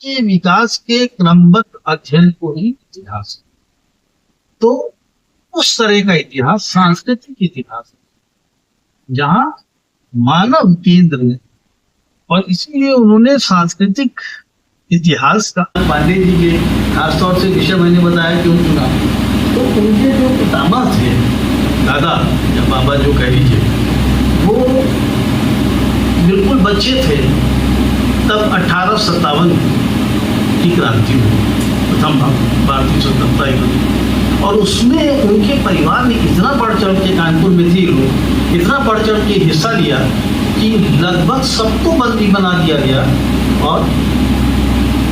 के विकास के क्रमबद्ध अध्ययन को ही इतिहास। तो उस तरह का इतिहास सांस्कृतिक इतिहास है जहां मानव केंद्र में, और इसीलिए उन्होंने सांस्कृतिक इतिहास का पांडे जी के खासतौर से विषय मैंने बताया क्यों चुना। तो उनके जो पितामह थे, दादा या बाबा जो कह लीजिए, वो बिल्कुल बच्चे थे तब 1857 की क्रांति हुई, प्रथम भारतीय स्वतंत्रता युद्ध, और उसमें उनके परिवार ने इतना बढ़ चढ़ के, कानपुर में थे लोग, इतना बढ़ चढ़ के हिस्सा लिया कि लगभग सबको बंदी बना दिया गया और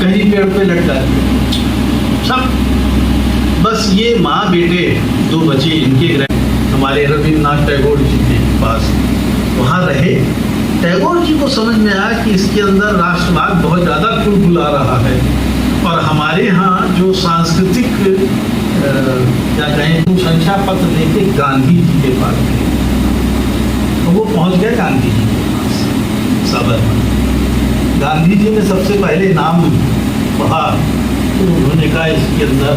कहीं पेड़ पे लटका दिया सब। बस ये माँ बेटे दो बच्चे इनके ग्रह हमारे रविन्द्रनाथ टैगोर जी के पास वहाँ रहे। टैगोर जी को समझ में आया कि इसके अंदर राष्ट्रवाद बहुत ज़्यादा खुलखुला रहा है, और हमारे यहाँ जो सांस्कृतिक क्या कहें संख्या पत्र लेके गांधी जी के पास गए, तो वो पहुँच गए गांधी जी के पास साबरमती। गांधी जी ने सबसे पहले नाम पढ़ा तो उन्होंने कहा इसके अंदर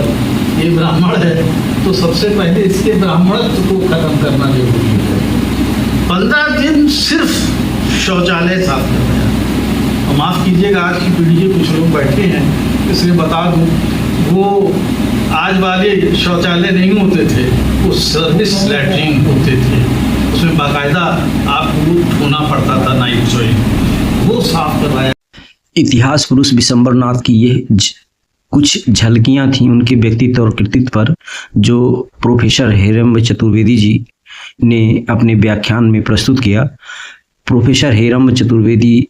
ये ब्राह्मण है, तो सबसे पहले इसके ब्राह्मणत्व को खत्म करना जरूरी है। 15 दिन सिर्फ शौचालय साफ करवाया। और माफ़ कीजिएगा, आज की पीढ़ी के कुछ लोग बैठे हैं, इसलिए बता दूं, वो आज वाले शौचालय नहीं होते थे, वो सर्विस लैट्रिन होते थे, उसमें बाकायदा आपको धोना पड़ता था, नाइट सोई, वो साफ करवाया। इतिहास पुरुष विशंबरनाथ की ये कुछ झलकियां थीं उनके व्यक्तित्व और कृतित्व पर, जो प्रोफेसर हेरम्ब चतुर्वेदी जी ने अपने व्याख्यान में प्रस्तुत किया। प्रोफेसर हेरम्ब चतुर्वेदी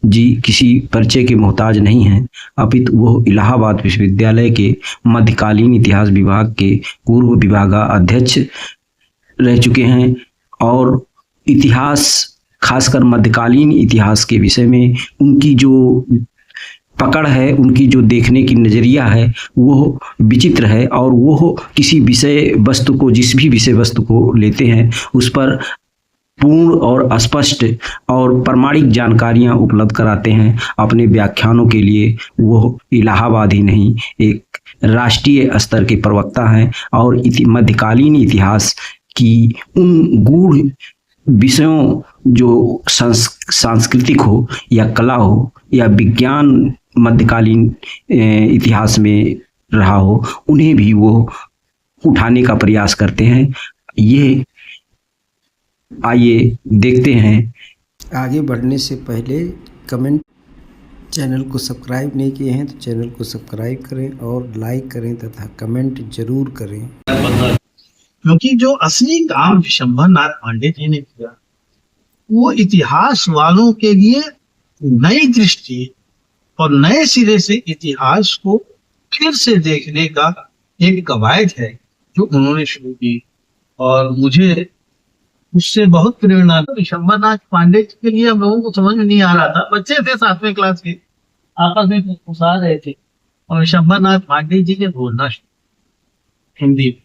जी किसी परिचय के मोहताज नहीं हैं, अपितु वो इलाहाबाद विश्वविद्यालय के मध्यकालीन इतिहास विभाग के पूर्व विभागाध्यक्ष रह चुके हैं, और इतिहास, खासकर मध्यकालीन इतिहास के विषय में उनकी जो पकड़ है, उनकी जो देखने की नज़रिया है वो विचित्र है, और वो किसी विषय वस्तु को, जिस भी विषय वस्तु को लेते हैं उस पर पूर्ण और स्पष्ट और प्रामाणिक जानकारियां उपलब्ध कराते हैं। अपने व्याख्यानों के लिए वो इलाहाबाद ही नहीं, एक राष्ट्रीय स्तर के प्रवक्ता हैं, और मध्यकालीन इतिहास की उन गूढ़ विषयों, जो सांस्कृतिक हो या कला हो या विज्ञान मध्यकालीन इतिहास में रहा हो, उन्हें भी वो उठाने का प्रयास करते हैं। ये आइए देखते हैं। आगे बढ़ने से पहले कमेंट, चैनल को सब्सक्राइब नहीं किए हैं तो चैनल को सब्सक्राइब करें और लाइक करें तथा कमेंट जरूर करें। क्योंकि जो असली काम विशंबरनाथ पांडे जी ने किया, वो इतिहास वालों के लिए नई दृष्टि और नए सिरे से इतिहास को फिर से देखने का एक कवायद है जो उन्होंने शुरू की, और मुझे उससे बहुत प्रेरणा। विशंबरनाथ पांडे के लिए हम लोगों को समझ में नहीं आ रहा था, बच्चे थे 7वीं क्लास के, आपस में घुसा रहे थे, और विशंबरनाथ पांडे जी ने बोलना हिंदी।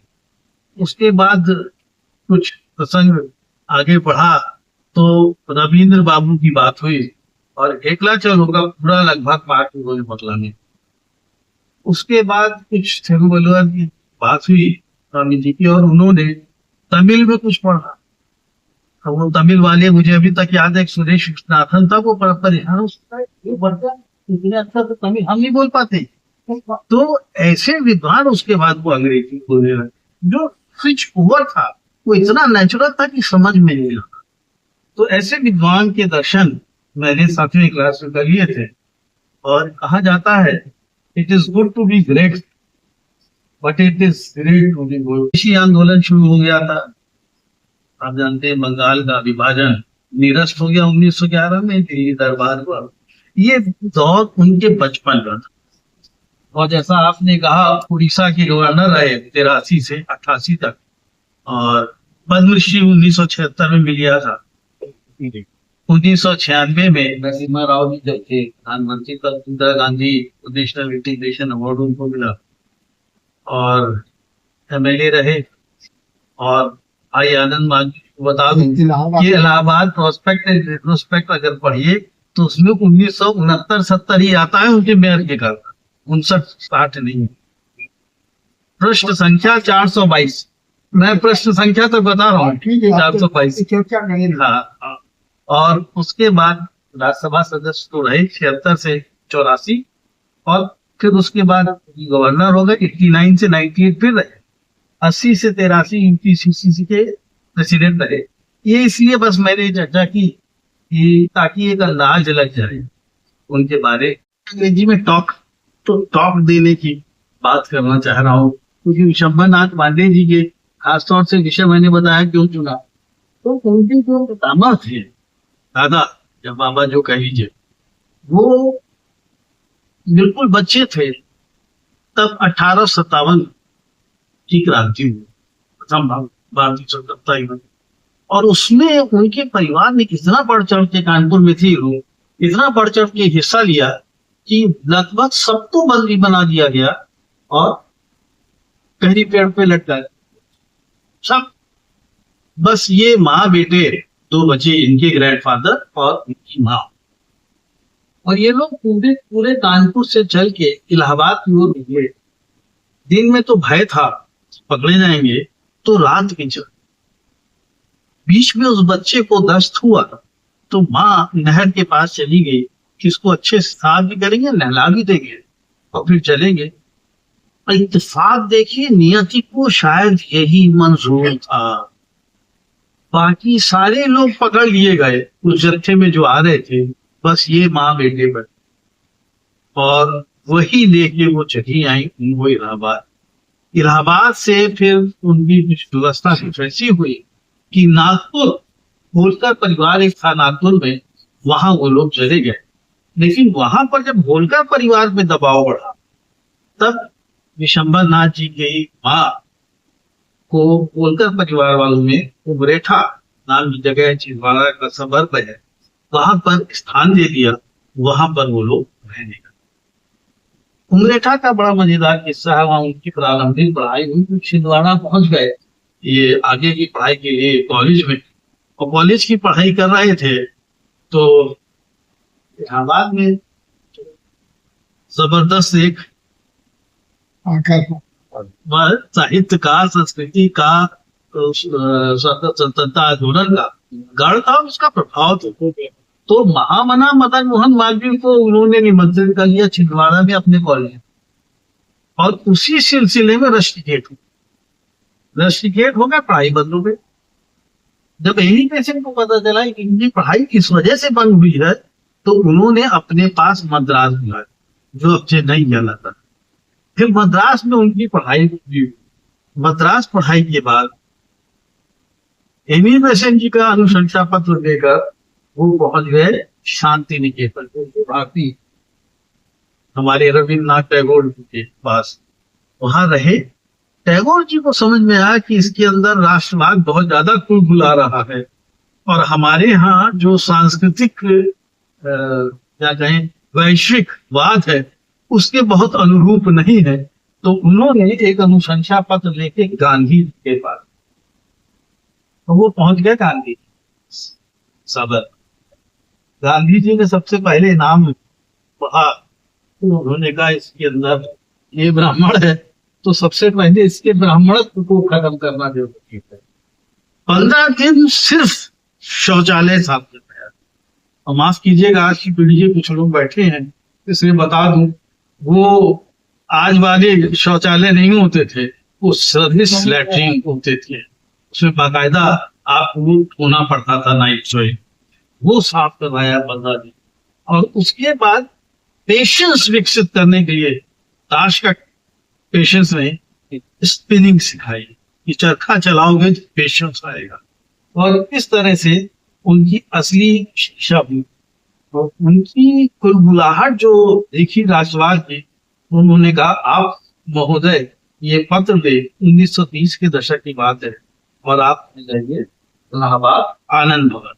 उसके बाद कुछ प्रसंग आगे बढ़ा तो रविंद्र बाबू की बात हुई, और एकलाचल होगा पूरा लगभग पाठ उन्होंने बतलाने। उसके बाद कुछ थिरुवल्लुवर की बात हुई स्वामी जी की, और उन्होंने तमिल में कुछ पढ़ा। तो वो तमिल वाले, मुझे अभी तक याद है, सुरेश विश्वनाथन था, वो परेशान इतने अच्छा तो तमिल हम नहीं बोल पाते, तो ऐसे विद्वान उसके बाद वो अंग्रेजी बोलने लगे। जो स्विच ओवर था वो इतना नेचुरल था कि समझ में नहीं आता। तो ऐसे विद्वान के दर्शन मैंने 7वीं क्लास में कर लिए थे, और कहा जाता है it is good to be great but it is great to be good. कृषि आंदोलन शुरू हो गया था, आप जानते हैं, बंगाल का विभाजन निरस्त हो गया 1911 में, दिल्ली दरबार हुआ। ये दौर उनके बचपन का था, और जैसा आपने कहा उड़ीसा के गवर्नर रहे 83 से 88 तक, और पद्मश्री 1976 में मिल गया था। 1996 में नरसिम्हा राव जी जब थे प्रधानमंत्री, तब Indira Gandhi national integration award उनको मिला, और MLA रहे। और आई आनंद मान बता दूं, ये इलाहाबाद प्रोस्पेक्ट एंड रेट्रोस्पेक्ट अगर पढ़िए तो उसमें 1969-70 ही आता है उनके मेयर के काल का, 59-60 नहीं। प्रश्न संख्या 422, मैं प्रश्न संख्या तो बता रहा हूँ, 422। चर्चा करें। हाँ, और उसके बाद राज्यसभा सदस्य तो रहे 76 से 84, और फिर उसके बाद गवर्नर हो गए 89 से 98, फिर रहे 80 से 83 यूपीसीसी के प्रेसिडेंट रहे। ये इसलिए बस मैंने चर्चा की कि ताकि एक अंदाज लग जाए उनके बारे। अंग्रेजी में टॉक देने की बात करना चाह रहा हूँ, क्योंकि विशंबर नाथ पांडे जी के खासतौर से विषय मैंने बताया क्यों चुना, तो उनके जो पितामह थे, दादा या बाबा जो कह लीजिए, वो बिल्कुल बच्चे थे तब 1857 की क्रांति हुई, प्रथम भारतीय स्वतंत्रता युद्ध, और उसमें उनके परिवार ने इतना बढ़ चढ़ के, कानपुर में थे लोग, इतना बढ़ चढ़ के हिस्सा लिया कि लगभग सबको बंदी बना दिया गया और कहीं पेड़ पे लटका सब। बस ये माँ बेटे दो बचे, इनके ग्रैंडफादर और इनकी माँ, और ये लोग पूरे कानपुर से चल के इलाहाबाद की ओर निकले। दिन में तो भय था पकड़े जाएंगे, तो रात की चल। बीच में उस बच्चे को दस्त हुआ तो माँ नहर के पास चली गई कि इसको अच्छे से साफ भी करेंगे, नहला भी देंगे और फिर चलेंगे। इत्तेफाक देखिए, नियति को शायद यही मंजूर था। बाकी सारे लोग पकड़ लिए गए उस जत्थे में जो आ रहे थे, बस ये माँ बेटे पर, और वही लेके वो चली आई वो इलाहाबाद से। फिर उनकी व्यवस्था कुछ ऐसी हुई कि नागपुर, होलकर परिवार एक था नागपुर में, वहां वो लोग चले गए। लेकिन वहां पर जब होलकर परिवार में दबाव बढ़ा, तब विशंबर नाथ जी की माँ को होलकर परिवार वालों ने उमरेठा नाम की जगह है, छिंदवाड़ा का सबर्ब है, वहां पर स्थान दे दिया। वहां पर वो लोग रहने लगे। उमरेठा का बड़ा मजेदार किस्सा है, वहां उनकी प्रारंभिक पढ़ाई हुई। छिंदवाड़ा पहुंच गए ये आगे की पढ़ाई के लिए कॉलेज में, और कॉलेज की पढ़ाई कर रहे थे तो इलाहाबाद में जबरदस्त एक साहित्य का, संस्कृति का, स्वतंत्रता आंदोलन का गढ़ था, उसका प्रभाव था। तो महामना मदन मोहन मालवीय को उन्होंने निमंत्रित कर लिया छिंदवाड़ा में अपने कॉलेज, और उसी सिलसिले में रस्टिकेट हो गया, पढ़ाई बंद हो गई। जब एजुकेशन को पता चला कि इनकी पढ़ाई किस वजह से बंद हुई है, तो उन्होंने अपने पास मद्रास बुलाया, जो अब चेन्नई कहलाता। फिर मद्रास में उनकी पढ़ाई हुई। मद्रास पढ़ाई के बाद एमी बेसेंट जी का अनुशंसा पत्र देकर वो पहुंच गए शांति निकेतन, भारतीय हमारे रविन्द्रनाथ टैगोर के पास। वहां रहे। टैगोर जी को समझ में आया कि इसके अंदर राष्ट्रवाद बहुत ज्यादा कुलबुला रहा है, और हमारे यहाँ जो सांस्कृतिक क्या कहें वैश्विकवाद है, उसके बहुत अनुरूप नहीं है। तो उन्होंने एक अनुशंसा पत्र लेके गांधी के पास, तो वो पहुंच गए गांधी सदर। गांधी जी ने सबसे पहले नाम पढ़ा, तो उन्होंने कहा इसके अंदर ये ब्राह्मण है, तो सबसे पहले इसके ब्राह्मणत्व को खत्म करना जरूरी है। 15 दिन सिर्फ शौचालय साफ करना है। और माफ कीजिएगा, आज की पीढ़ी के कुछ लोग बैठे हैं, इसलिए बता दूं, वो आज वाले शौचालय नहीं होते थे, वो सर्विस लैट्रिन होते थे, उसमें बाकायदा आपको धोना पड़ता था नाइट सोए, वो साफ करवाया 15 दिन। और उसके बाद पेशेंस विकसित करने के लिए ताश का पेशेंस नहीं, स्पिनिंग सिखाई कि चरखा चलाओगे तो पेशेंस आएगा। और इस तरह से उनकी असली शिक्षा हुई। और उनकी कुलबुलाहट जो देखी राष्ट्रवाद की, उन्होंने कहा आप महोदय ये पत्र दे, 1930 के दशक की बात है, और आप जाइए इलाहाबाद आनंद भवन।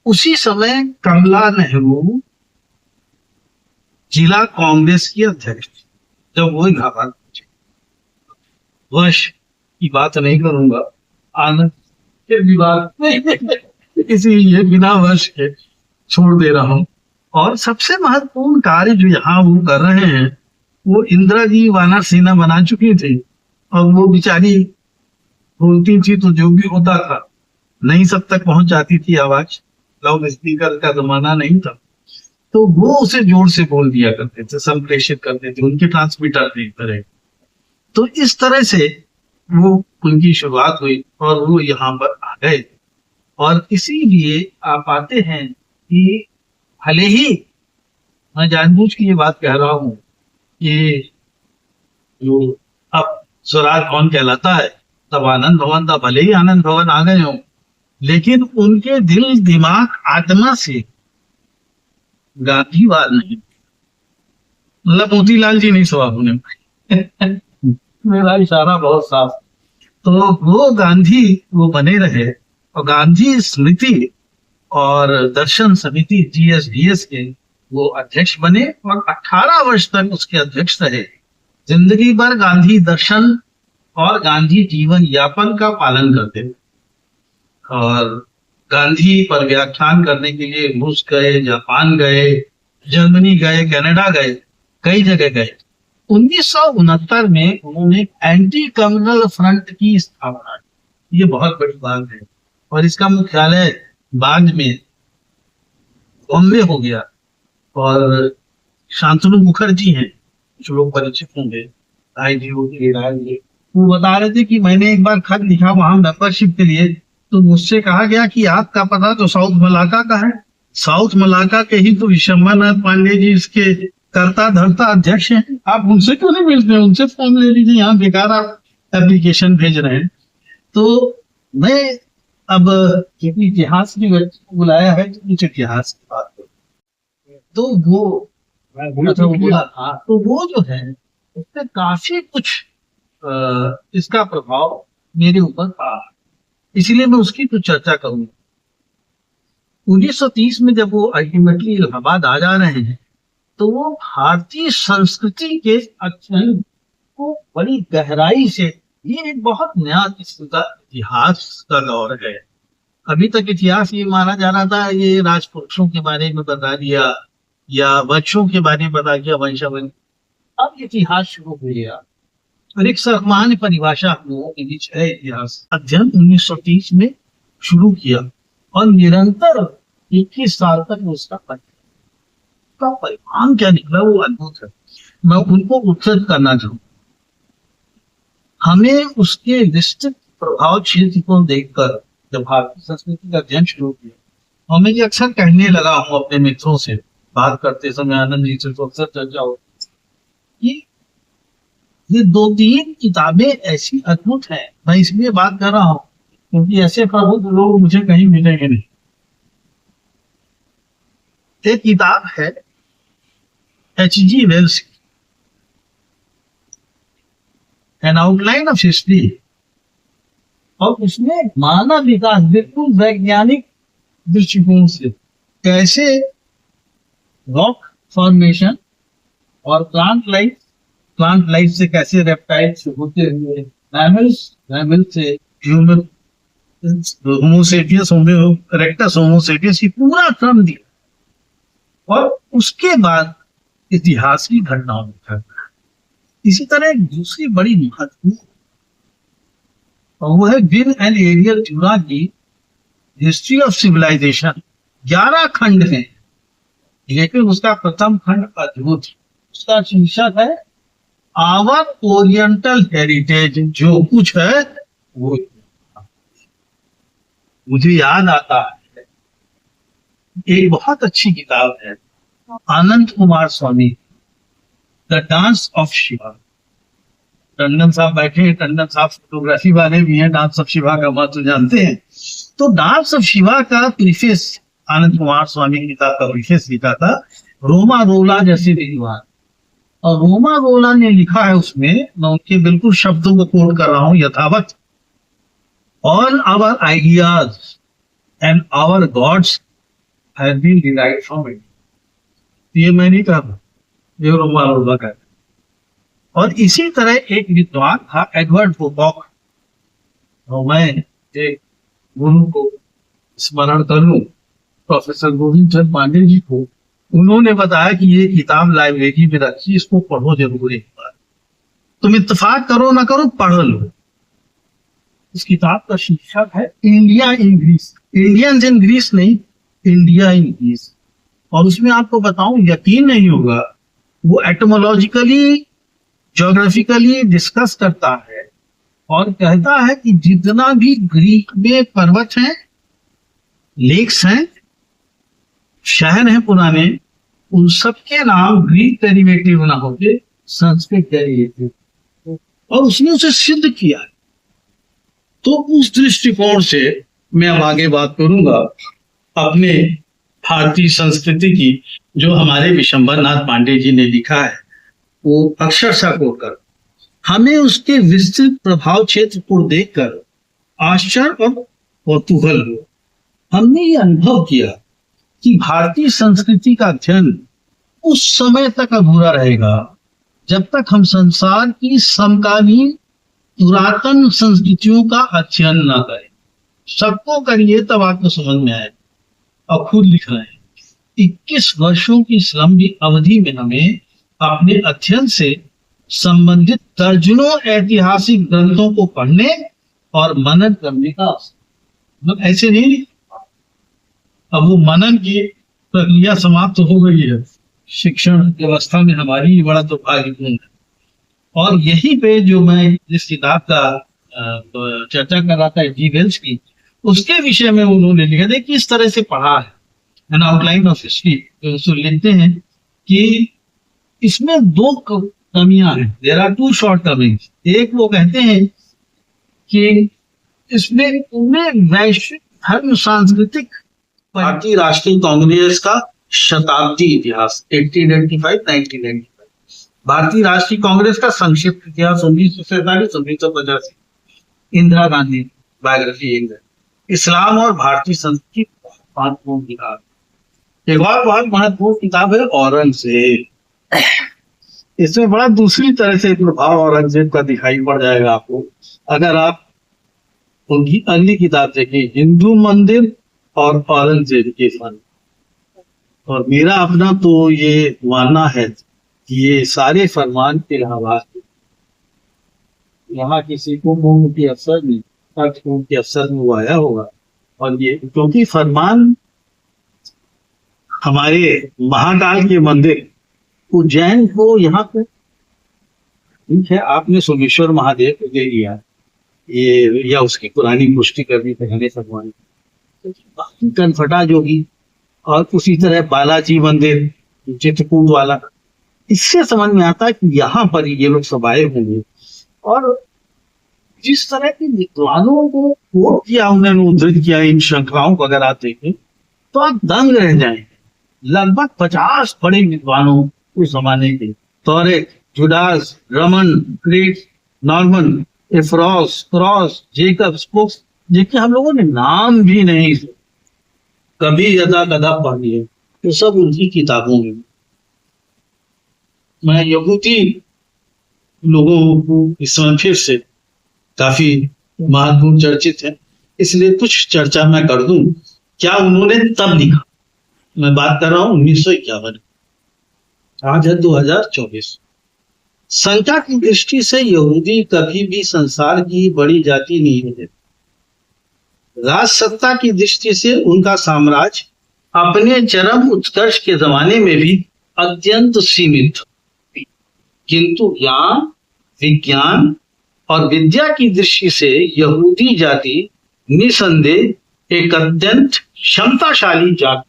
उसी समय कमला नेहरू जिला कांग्रेस की अध्यक्ष थी जब वो इलाहाबाद पहुंचे। वर्ष की बात नहीं करूंगा, आनंद के विवाद इसीलिए बिना वर्ष के छोड़ दे रहा हूँ। और सबसे महत्वपूर्ण कार्य जो यहाँ वो कर रहे हैं, वो इंदिरा जी वानर सेना बना चुकी थी और वो बेचारी बोलती थी तो जो भी होता था, नहीं सब तक पहुंच जाती थी आवाज, लाउड स्पीकर का जमाना नहीं था, तो वो उसे जोर से बोल दिया करते थे, संप्रेषित करते थे, उनके ट्रांसमीटर थे एक तरह। तो इस तरह से वो उनकी शुरुआत हुई और वो यहाँ पर आ गए। और इसीलिए आप पाते हैं कि भले ही मैं जानबूझ के ये बात कह रहा हूँ कि जो अब स्वराज कौन कहलाता है, तब आनंद भवन था, भले ही आनंद भवन आ गए हों, लेकिन उनके दिल दिमाग आत्मा से गांधीवाद नहीं, मतलब मोतीलाल जी नहीं सवाब होने मेरा इशारा बहुत साफ। तो वो गांधी वो बने रहे और गांधी स्मृति और दर्शन समिति GSDS के वो अध्यक्ष बने और 18 वर्ष तक उसके अध्यक्ष रहे। जिंदगी भर गांधी दर्शन और गांधी जीवन यापन का पालन करते थे और गांधी पर व्याख्यान करने के लिए रूस गए, जापान गए, जर्मनी गए, कनाडा गए, कई जगह गए। 1969 में उन्होंने एंटी कम्युनल फ्रंट की स्थापना की। ये बहुत बड़ी बात है और इसका मुख्यालय बाद में बॉम्बे हो गया। और शांतनु मुखर्जी हैं, जो लोग परिचित होंगे, IGO के राय, वो बता रहे थे कि मैंने एक बार खत लिखा वहां मेंबरशिप के लिए, तो मुझसे कहा गया कि आपका पता तो साउथ मलाका का है, साउथ मलाका के ही तो विशंबरनाथ पांडे जी इसके करता धरता अध्यक्ष हैं, आप उनसे क्यों नहीं मिलते, उनसे फॉर्म ले लीजिए, यहाँ बेकार आप एप्लीकेशन भेज रहे हैं। तो मैं अब इतिहास की वजह से बुलाया है तो कुछ इतिहास की बात करूं। तो वो अच्छा वो बोला हाँ, तो वो जो है उससे काफी कुछ इसका प्रभाव मेरे ऊपर पड़ा, इसलिए मैं उसकी तो चर्चा करूंगा। 1930 में जब वो अल्टीमेटली इलाहाबाद आ जा रहे हैं तो वो भारतीय संस्कृति के अध्ययन को बड़ी गहराई से, ये एक बहुत नया किस्म का इतिहास का दौर है। अभी तक इतिहास ये माना जा रहा था ये राजपुरुषों के बारे में बता दिया या वंशों के बारे में बता दिया, वंशावली। अब इतिहास शुरू हो गया और एक सामान्य परिभाषा हम लोगों के बीच है। इतिहास अध्ययन 1930 में शुरू किया और निरंतर 21 साल तक उसका परिणाम क्या निकला वो अद्भुत है। मैं उनको उत्सर्ग करना चाहूँ। हमें उसके विस्तृत प्रभाव क्षेत्र को देखकर जब भारतीय संस्कृति का अध्ययन शुरू किया, और मैं ये अक्सर कहने लगा हूँ अपने मित्रों से बात करते समय, आनंद जी से तो अक्सर चर्चा हो कि ये 2-3 किताबें ऐसी अद्भुत हैं। मैं इसलिए बात कर रहा हूँ क्योंकि ऐसे प्रबुद्ध लोग मुझे कहीं मिलेंगे नहीं। एक किताब है H.G. वेल्स की, एन आउटलाइन ऑफ हिस्ट्री, और उसमें मानव विकास बिल्कुल वैज्ञानिक दृष्टिकोण से कैसे रॉक फॉर्मेशन और प्लांट लाइफ से कैसे रेप्टाइल्स होते हुए मैमल्स से ह्यूमन होमोसेपियस इरेक्टस होमोसेपियस की पूरा क्रम दिया और उसके बाद इतिहास की घटनाओं में। इसी तरह एक दूसरी बड़ी महत्वपूर्ण और वो है विन एंड एरियल ट्यूरा की हिस्ट्री ऑफ सिविलाइजेशन। 11 खंड हैं, लेकिन उसका प्रथम खंड अद्भुत, उसका शीर्षक है आवर ओरिएंटल हेरिटेज। जो कुछ है वो मुझे याद आता है, एक बहुत अच्छी किताब है Ananda Coomaraswamy, the dance of Shiva. Tandon साहब बैठे हैं, टंडन साहब फोटोग्राफी वाले भी हैं, डांस ऑफ शिवा का महत्व जानते हैं। तो डांस ऑफ शिवा का प्रीफेस आनंद कुमार स्वामी की किताब का प्रीफेस लिखा था रोमा रोला जैसे विद्वान, और रोमा रोला ने लिखा है उसमें, मैं उनके बिल्कुल शब्दों को कोट कर रहा हूं यथावत, all our ideas and our gods have been derived from it. ये मैं नहीं कहा, ये रोमा रोला का। और इसी तरह एक विद्वान था एडवर्ड वोबॉक, और मैं एक गुरु को स्मरण कर लूं, प्रोफेसर गोविंद चंद पांडे जी को, उन्होंने बताया कि ये किताब लाइब्रेरी में रखी, इसको पढ़ो जरूर एक बार। तुम इत्तेफाक करो ना करो, पढ़ लो। इस किताब का शीर्षक है India in Greece, Indians in Greece नहीं, इंडिया इन ग्रीस। और उसमें आपको बताऊं, यकीन नहीं होगा, वो एटमोलॉजिकली, ज्योग्राफिकली डिस्कस करता है और कहता है कि जितना भी ग्रीक में पर्वत हैं, लेक्स हैं, शहर हैं पुराने, उन सबके नाम ग्रीक डेरिवेटिव ना होते, संस्कृत डेरिवेटिव। और उसने उसे सिद्ध किया। तो उस दृष्टिकोण से मैं अब आगे बात करूंगा अपने भारतीय संस्कृति की, जो हमारे विशंबर नाथ पांडे जी ने लिखा है, वो अक्षरशः कोट कर। हमें उसके विस्तृत प्रभाव क्षेत्र को देखकर आश्चर्य और कौतूहल हुआ। हमने ये अनुभव किया कि भारतीय संस्कृति का अध्ययन उस समय तक अधूरा रहेगा जब तक हम संसार की समकालीन पुरातन संस्कृतियों का अध्ययन न करें। सबको करिए तब आपको समझ में आए। और खुद लिख रहे हैं, 21 वर्षों की इस लंबी अवधि में हमें अपने अध्ययन से संबंधित दर्जनों ऐतिहासिक ग्रंथों को पढ़ने और मनन करने का मतलब ऐसे नहीं, अब वो मनन की प्रक्रिया समाप्त हो गई है। शिक्षण व्यवस्था में हमारी बड़ा दुर्भाग्यपूर्ण है। और यही पे जो मैं जिस किताब का चर्चा कर रहा था, जी वेल्स की, उसके विषय में उन्होंने लिखा था कि इस तरह से पढ़ा है, एन आउटलाइन ऑफ हिस्ट्री। तो लिखते हैं कि इसमें 2 कमियां हैं, देयर आर 2 शॉर्टकमिंग्स। एक, वो कहते हैं कि इसमें वैश्विक धर्म सांस्कृतिक भारतीय राष्ट्रीय कांग्रेस का शताब्दी इतिहास 1895-1995, भारतीय राष्ट्रीय कांग्रेस का संक्षिप्त इतिहास 1947-1985, इंदिरा गांधी बायोग्राफी, इस्लाम और भारतीय संस्कृति महत्वपूर्ण किताब। एक और बहुत महत्वपूर्ण किताब है औरंगजेब। इसमें बड़ा दूसरी तरह से प्रभाव औरंगजेब का दिखाई पड़ जाएगा आपको अगर आप उनकी अगली किताब देखें, हिंदू मंदिर और औरंगजेब के फन। और मेरा अपना तो ये मानना है कि ये सारे फरमान के इलाहाबाद, यहाँ किसी को मुंह के अफसर नहीं, के अफसर में वो आया होगा। और ये क्योंकि फरमान हमारे महाकाल के मंदिर उज्जैन को यहाँ पे, ठीक है, आपने सोमेश्वर महादेव को दे दिया ये, या उसकी पुरानी पुष्टि करनी पहले फरमान, बाकी कनफटा जोगी और उसी तरह बालाजी मंदिर चित्रकूट वाला, इससे समझ में आता है कि यहाँ पर ये लोग सब आए होंगे। और जिस तरह के विद्वानों को कोट किया, उन्होंने उद्धृत किया इन श्रृंखलाओं को, अगर आप देखें तो आप दंग रह जाएंगे। लगभग 50 बड़े विद्वानों उस जमाने के, तोरेक, जुडास, रमन, क्रेट, नॉर्मन, एफ्रॉस, क्रॉस, जेकब, स्पोक्स, जिनके हम लोगों ने नाम भी नहीं कभी यदा कदा पढ़ी है, तो सब उनकी किताबों में। मैं यहूदी लोगों को इस समय फिर से काफी महत्वपूर्ण चर्चित है, इसलिए कुछ चर्चा मैं कर दूं। क्या उन्होंने तब लिखा, मैं बात कर रहा हूं 1951, आज है 2024। संख्या की दृष्टि से यहूदी कभी भी संसार की बड़ी जाति नहीं है। राज सत्ता की दृष्टि से उनका साम्राज्य अपने चरम उत्कर्ष के जमाने में भी अत्यंत सीमित, किंतु ज्ञान, विज्ञान और विद्या की दृष्टि से यहूदी जाति निसंदेह एक अत्यंत क्षमताशाली जाति।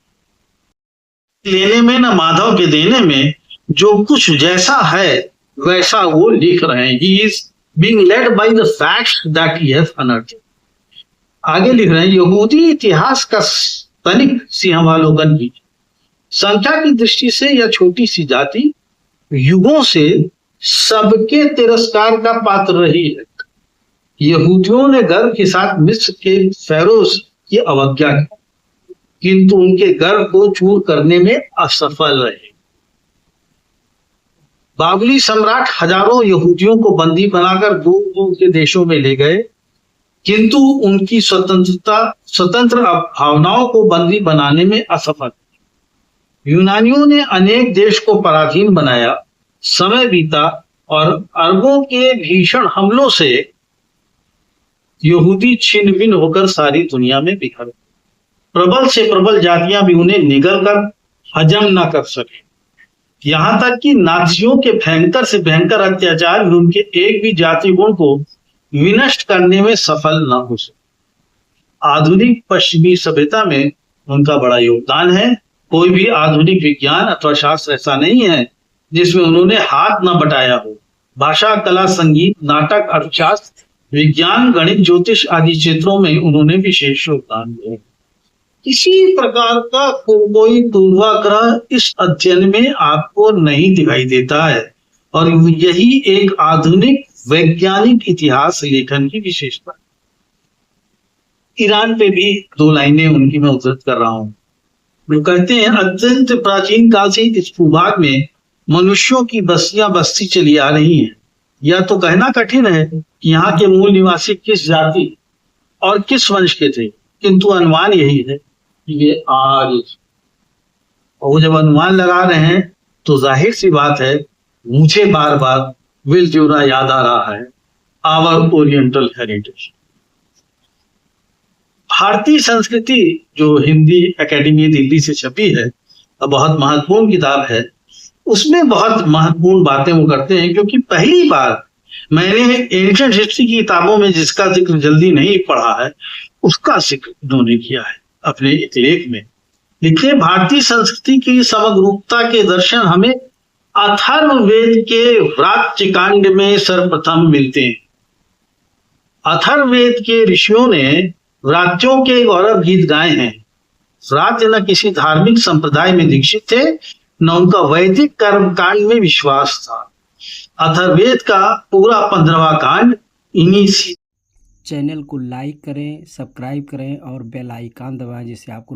लेने में न माधव के देने में, जो कुछ जैसा है वैसा वो लिख रहे हैं। He is being led by the facts that he has unearthed। आगे लिख रहे हैं, यहूदी इतिहास का तनिक सिंहावलोकन कीजिए। संख्या की दृष्टि से यह छोटी सी जाति युगों से सबके तिरस्कार का पात्र रही है। यहूदियों ने गर्व के साथ मिस्र के फेरोज की अवज्ञा की, किंतु उनके गर्व को चूर करने में असफल रहे। बाबुली सम्राट हजारों यहूदियों को बंदी बनाकर दूर दूर के देशों में ले गए, किंतु उनकी स्वतंत्र भावनाओं को बंदी बनाने में असफल। यूनानियों ने अनेक देश को पराधीन बनाया, समय बीता और अरबों के भीषण हमलों से यहूदी छिन्न भिन्न होकर सारी दुनिया में बिखर गए। प्रबल से प्रबल जातियां भी उन्हें निगल कर हजम न कर सके। यहां तक कि नाजियों के भयंकर से भयंकर अत्याचार भी उनके एक भी जाति गुण को विनष्ट करने में सफल न हो सके। आधुनिक पश्चिमी सभ्यता में उनका बड़ा योगदान है। कोई भी आधुनिक विज्ञान अथवा शास्त्र ऐसा नहीं है जिसमें उन्होंने हाथ न बटाया हो। भाषा, कला, संगीत, नाटक, अर्थशास्त्र, विज्ञान, गणित, ज्योतिष आदि क्षेत्रों में उन्होंने विशेष योगदान दिया। किसी प्रकार का कोई पूर्वाग्रह इस अध्ययन में आपको नहीं दिखाई देता है और यही एक आधुनिक वैज्ञानिक इतिहास लेखन की विशेषता। ईरान पे भी 2 लाइनें उनकी मैं उद्धृत कर रहा हूं। वो कहते हैं, अत्यंत प्राचीन काल से इस भूभाग में मनुष्यों की बस्तियां बसती चली आ रही हैं। यह तो कहना कठिन है कि यहाँ के मूल निवासी किस जाति और किस वंश के थे, किंतु अनुमान यही है कि ये आर्य। और वो जब अनुमान लगा रहे हैं तो जाहिर सी बात है, मुझे बार बार विल ड्यूरा याद आ रहा है, आवर ओरिएंटल हेरिटेज। भारतीय संस्कृति जो हिंदी एकेडमी दिल्ली से छपी है, बहुत महत्वपूर्ण किताब है। उसमें बहुत महत्वपूर्ण बातें वो करते हैं, क्योंकि पहली बार मैंने एंशिएंट हिस्ट्री की किताबों में जिसका जिक्र जल्दी नहीं पढ़ा है, उसका जिक्र उन्होंने किया है अपने एक लेख में। लिखे, भारतीय संस्कृति की समग्रता के दर्शन हमें अथर्ववेद के व्रात्यकांड में सर्वप्रथम मिलते हैं। अथर्ववेद के ऋषियों ने व्रात्यों के गौरव गीत गाए हैं। व्रात्य न किसी धार्मिक संप्रदाय में दीक्षित थे, न उनका वैदिक कर्मकांड में विश्वास था। अथर्ववेद का पूरा 15वां कांड इन्हीं। चैनल को लाइक करें, सब्सक्राइब करें और बेल आइकन दबाएं, जिससे आपको